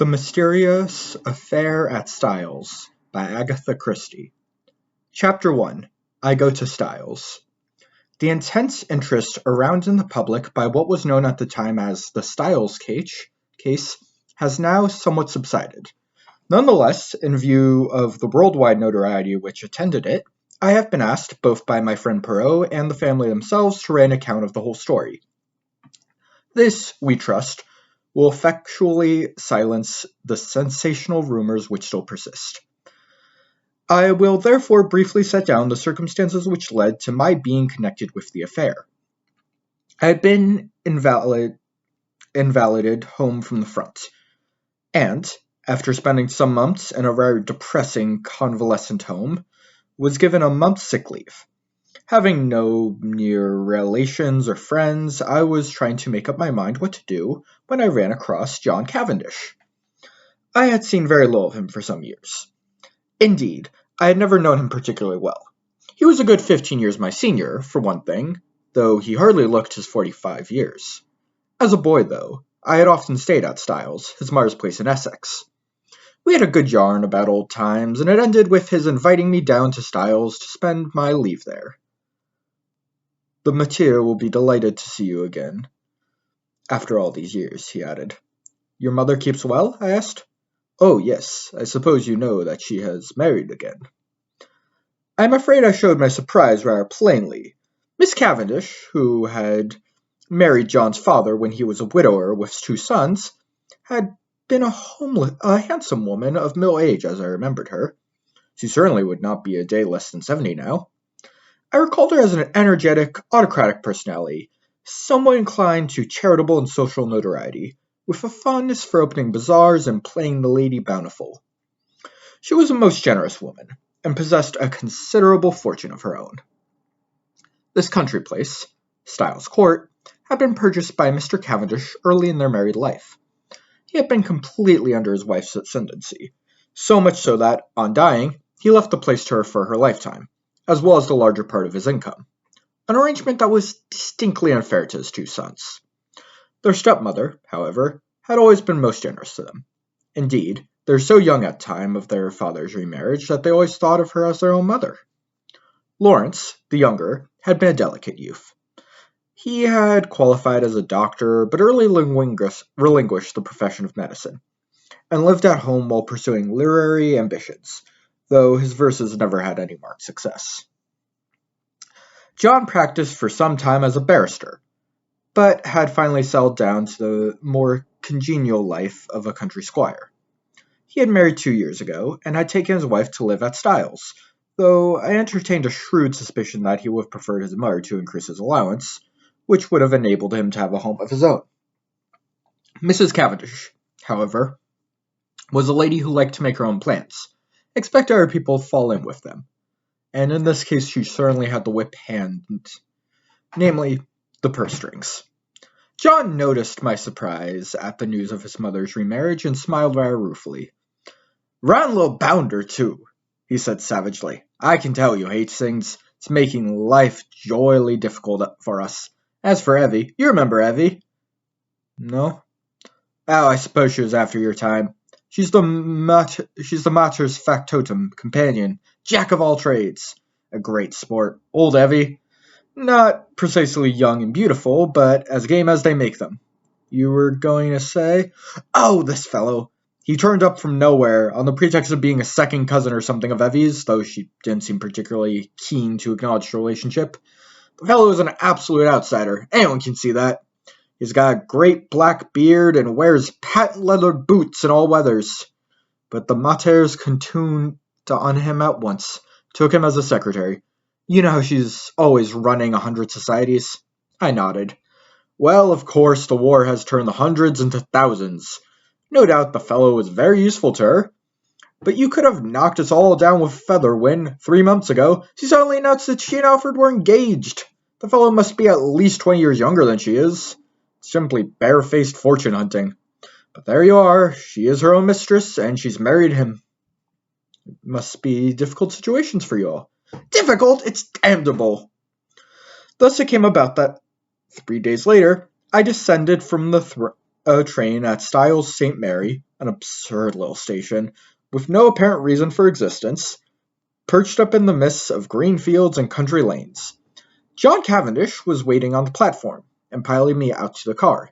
The Mysterious Affair at Styles by Agatha Christie. Chapter 1. I Go to Styles. The intense interest aroused in the public by what was known at the time as the Styles case has now somewhat subsided. Nonetheless, in view of the worldwide notoriety which attended it, I have been asked, both by my friend Perot and the family themselves, to write an account of the whole story. This, we trust, will effectually silence the sensational rumors which still persist. I will therefore briefly set down the circumstances which led to my being connected with the affair. I had been invalided home from the front, and, after spending some months in a very depressing convalescent home, was given a month's sick leave. Having no near relations or friends, I was trying to make up my mind what to do when I ran across John Cavendish. I had seen very little of him for some years. Indeed, I had never known him particularly well. He was a good 15 years my senior, for one thing, though he hardly looked his 45 years. As a boy, though, I had often stayed at Styles, his mother's place in Essex. We had a good yarn about old times, and it ended with his inviting me down to Styles to spend my leave there. "The Mater will be delighted to see you again, after all these years," he added. "Your mother keeps well?" I asked. "Oh, yes, I suppose you know that she has married again." I am afraid I showed my surprise rather plainly. Miss Cavendish, who had married John's father when he was a widower with 2 sons, had been a handsome woman of middle age as I remembered her. She certainly would not be a day less than 70 now. I recalled her as an energetic, autocratic personality, somewhat inclined to charitable and social notoriety, with a fondness for opening bazaars and playing the Lady Bountiful. She was a most generous woman, and possessed a considerable fortune of her own. This country place, Styles Court, had been purchased by Mr. Cavendish early in their married life. He had been completely under his wife's ascendancy, so much so that, on dying, he left the place to her for her lifetime, as well as the larger part of his income, an arrangement that was distinctly unfair to his 2 sons. Their stepmother, however, had always been most generous to them. Indeed, they were so young at the time of their father's remarriage that they always thought of her as their own mother. Lawrence, the younger, had been a delicate youth. He had qualified as a doctor, but early relinquished the profession of medicine, and lived at home while pursuing literary ambitions, though his verses never had any marked success. John practiced for some time as a barrister, but had finally settled down to the more congenial life of a country squire. He had married 2 years ago, and had taken his wife to live at Styles, though I entertained a shrewd suspicion that he would have preferred his mother to increase his allowance, which would have enabled him to have a home of his own. Mrs. Cavendish, however, was a lady who liked to make her own plans, expected other people to fall in with them, and in this case she certainly had the whip hand, namely, the purse strings. John noticed my surprise at the news of his mother's remarriage and smiled rather ruefully. "Rotten little bounder, too," he said savagely. "I can tell you hates things. It's making life joyily difficult for us. As for Evie, you remember Evie?" "No." "Oh, I suppose she was after your time. She's the mater's factotum companion, jack of all trades. A great sport, old Evie. Not precisely young and beautiful, but as game as they make them. You were going to say?" "Oh, this fellow. He turned up from nowhere, on the pretext of being a second cousin or something of Evie's, though she didn't seem particularly keen to acknowledge the relationship. The fellow is an absolute outsider. Anyone can see that. He's got a great black beard and wears patent leather boots in all weathers. But the Maters tuned on him at once, took him as a secretary. You know how she's always running 100 societies?" I nodded. "Well, of course, the war has turned the hundreds into thousands. No doubt the fellow was very useful to her. But you could have knocked us all down with a feather when, 3 months ago, she suddenly announced that she and Alfred were engaged. The fellow must be at least 20 years younger than she is. Simply barefaced fortune hunting. But there you are, she is her own mistress, and she's married him. It must be difficult situations for you all." "Difficult? It's damnable." Thus it came about that 3 days later, I descended from the train at Styles St. Mary, an absurd little station, with no apparent reason for existence, perched up in the midst of green fields and country lanes. John Cavendish was waiting on the platform and piloting me out to the car.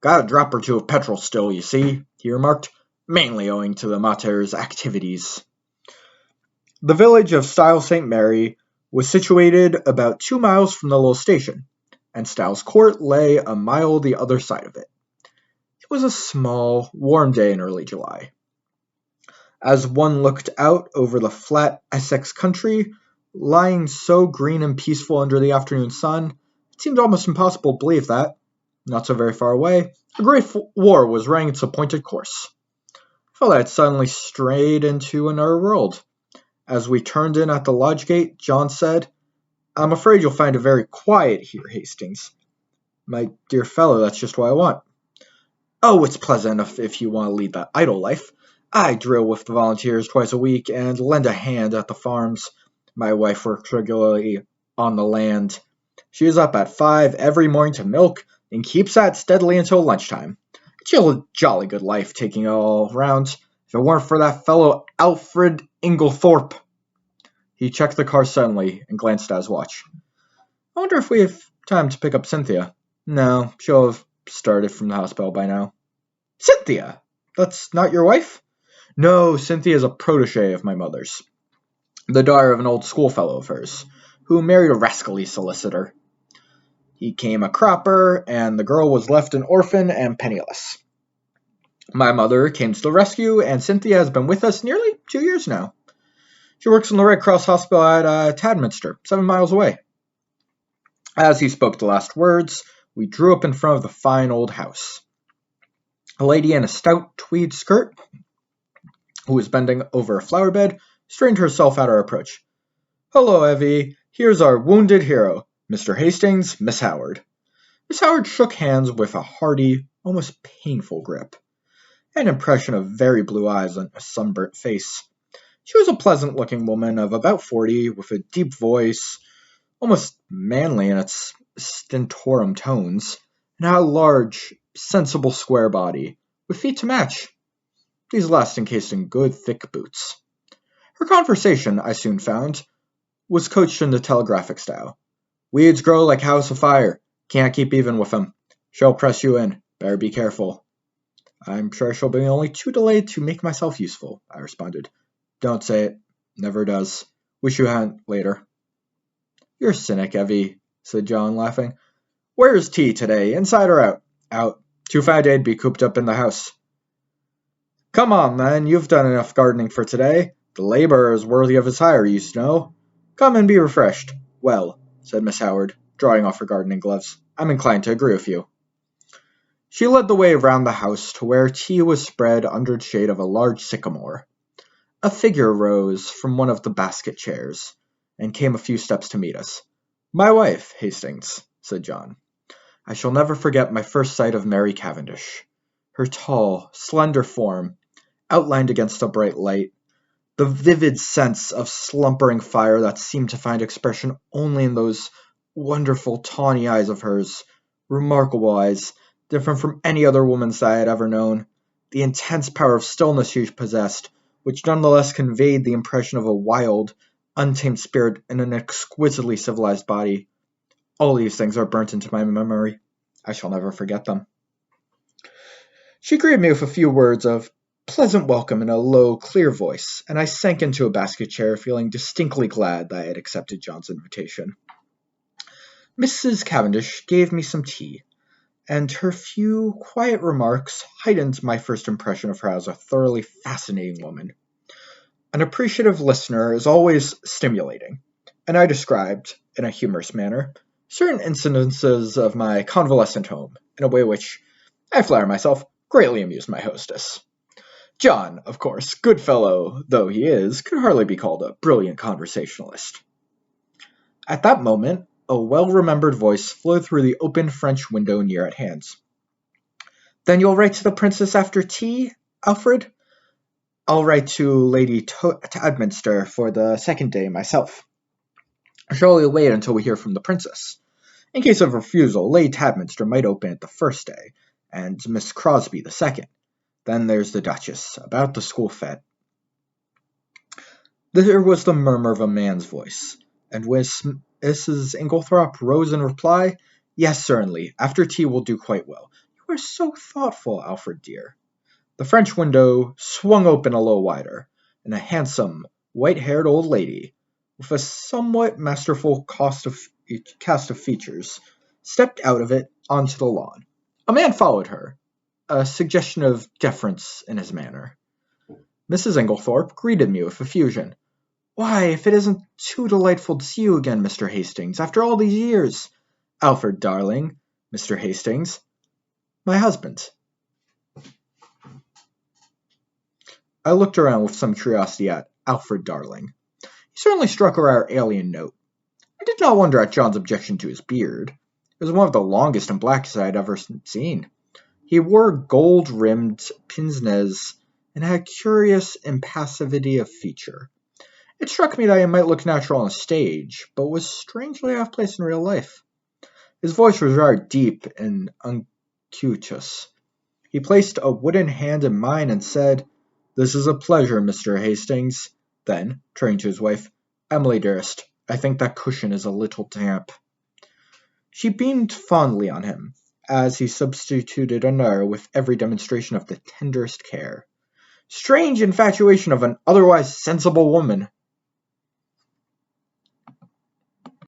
"Got a drop or two of petrol still, you see," he remarked, "mainly owing to the mater's activities." The village of Styles St. Mary was situated about 2 miles from the little station, and Styles Court lay a mile the other side of it. It was a small, warm day in early July. As one looked out over the flat Essex country, lying so green and peaceful under the afternoon sun, it seemed almost impossible to believe that, not so very far away, a great war was running its appointed course. I felt I had suddenly strayed into another world. As we turned in at the lodge gate, John said, "I'm afraid you'll find it very quiet here, Hastings." "My dear fellow, that's just what I want." "Oh, it's pleasant enough if you want to lead that idle life. I drill with the volunteers twice a week and lend a hand at the farms. My wife works regularly on the land. She is up at 5 every morning to milk and keeps at steadily until lunchtime. It's a jolly good life taking it all round. If it weren't for that fellow Alfred Inglethorpe." He checked the car suddenly and glanced at his watch. "I wonder if we have time to pick up Cynthia." "No, she'll have started from the hospital by now." "Cynthia? That's not your wife?" "No, Cynthia is a protege of my mother's, the daughter of an old schoolfellow of hers, who married a rascally solicitor. He came a cropper, and the girl was left an orphan and penniless. My mother came to the rescue, and Cynthia has been with us nearly 2 years now. She works in the Red Cross Hospital at Tadminster, 7 miles away." As he spoke the last words, we drew up in front of the fine old house. A lady in a stout tweed skirt, who was bending over a flower bed, straightened herself at our approach. "Hello, Evie. Here's our wounded hero, Mr. Hastings, Miss Howard." Miss Howard shook hands with a hearty, almost painful grip. I had an impression of very blue eyes on a sunburnt face. She was a pleasant-looking woman of about 40, with a deep voice, almost manly in its stentorian tones, and had a large, sensible square body, with feet to match. These last encased in good, thick boots. Her conversation, I soon found, was coached in the telegraphic style. "Weeds grow like house afire. Can't keep even with 'em. She'll press you in. Better be careful." "I'm sure I shall be only too delayed to make myself useful," I responded. "Don't say it. Never does. Wish you hadn't later." "You're a cynic, Evie," said John, laughing. "Where's tea today, inside or out?" "Out. Too fat a day to be cooped up in the house." "Come on, then. You've done enough gardening for today. The laborer is worthy of his hire, you know. Come and be refreshed." "Well," said Miss Howard, drawing off her gardening gloves, "I'm inclined to agree with you." She led the way around the house to where tea was spread under the shade of a large sycamore. A figure rose from one of the basket chairs and came a few steps to meet us. "My wife, Hastings," said John. I shall never forget my first sight of Mary Cavendish. Her tall, slender form, outlined against a bright light, the vivid sense of slumbering fire that seemed to find expression only in those wonderful tawny eyes of hers, remarkable eyes, different from any other woman's that I had ever known, the intense power of stillness she possessed, which nonetheless conveyed the impression of a wild, untamed spirit in an exquisitely civilized body. All these things are burnt into my memory. I shall never forget them. She greeted me with a few words of pleasant welcome in a low, clear voice, and I sank into a basket chair, feeling distinctly glad that I had accepted John's invitation. Mrs. Cavendish gave me some tea, and her few quiet remarks heightened my first impression of her as a thoroughly fascinating woman. An appreciative listener is always stimulating, and I described, in a humorous manner, certain incidences of my convalescent home in a way which, I flatter myself, greatly amused my hostess. John, of course, good fellow though he is, could hardly be called a brilliant conversationalist. At that moment, a well-remembered voice flowed through the open French window near at hand. "Then you'll write to the princess after tea, Alfred?" "I'll write to Lady Tadminster for the second day myself. I shall only wait until we hear from the princess. In case of refusal, Lady Tadminster might open it the first day, and Miss Crosby the second. Then there's the Duchess, about the school fete. There was the murmur of a man's voice, and Mrs. Inglethorpe rose in reply, "Yes, certainly. After tea will do quite well. You are so thoughtful, Alfred dear." The French window swung open a little wider, and a handsome, white-haired old lady, with a somewhat masterful cast of features, stepped out of it onto the lawn. A man followed her, a suggestion of deference in his manner. Mrs. Inglethorpe greeted me with effusion. "Why, if it isn't too delightful to see you again, Mr. Hastings, after all these years! Alfred, darling, Mr. Hastings, my husband." I looked around with some curiosity at Alfred Darling. He certainly struck a rare alien note. I did not wonder at John's objection to his beard. It was one of the longest and blackest I had ever seen. He wore gold-rimmed pince-nez and had a curious impassivity of feature. It struck me that he might look natural on a stage, but was strangely out of place in real life. His voice was rather deep and unctuous. He placed a wooden hand in mine and said, "This is a pleasure, Mr. Hastings." Then, turning to his wife, "Emily, dearest, I think that cushion is a little damp." She beamed fondly on him, as he substituted another with every demonstration of the tenderest care. Strange infatuation of an otherwise sensible woman!